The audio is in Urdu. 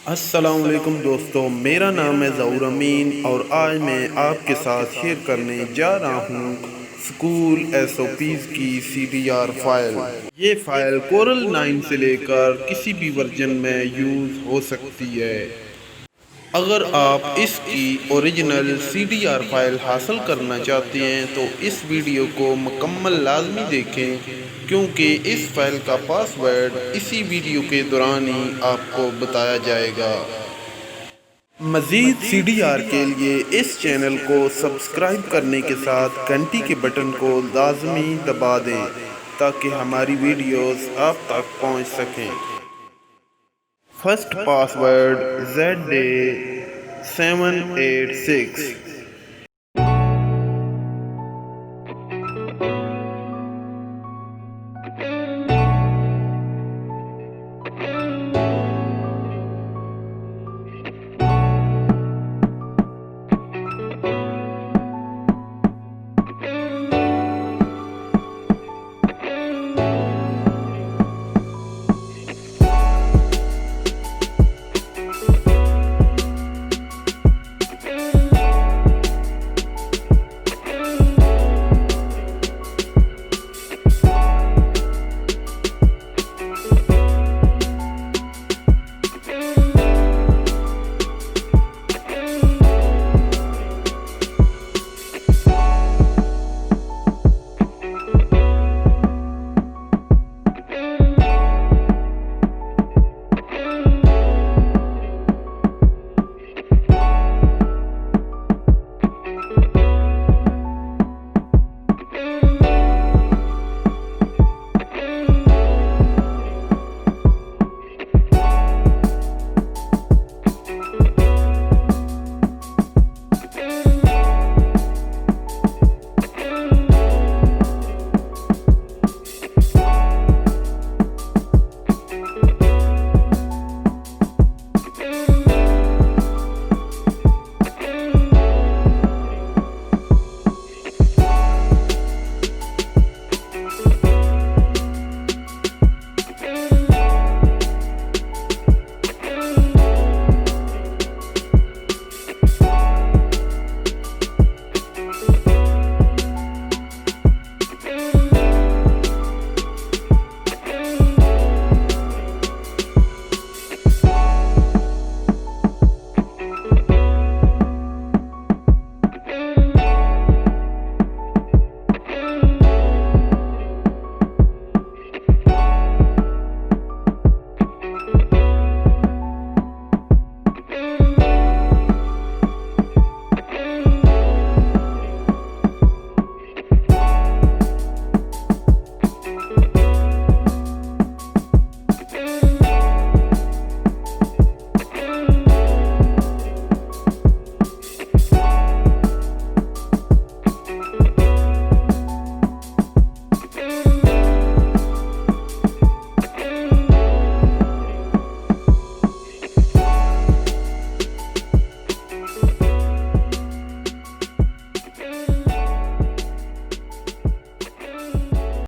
السلام علیکم دوستو، میرا نام ہے ظہور امین اور آج میں آپ کے ساتھ شیئر کرنے جا رہا ہوں اسکول ایس او پیز کی سی ڈی آر فائل۔ یہ فائل کورل 9 سے لے کر کسی بھی ورژن میں یوز ہو سکتی ہے۔ اگر آپ اس کی original C D R file حاصل کرنا چاہتے ہیں تو اس ویڈیو کو مکمل لازمی دیکھیں، کیونکہ اس فائل کا پاس ورڈ اسی ویڈیو کے دوران ہی آپ کو بتایا جائے گا۔ مزید سی ڈی آر کے لیے اس چینل کو سبسکرائب کرنے کے ساتھ گھنٹی کے بٹن کو لازمی دبا دیں تاکہ ہماری ویڈیوز آپ تک پہنچ سکیں۔ فرسٹ پاس ورڈ ZA786،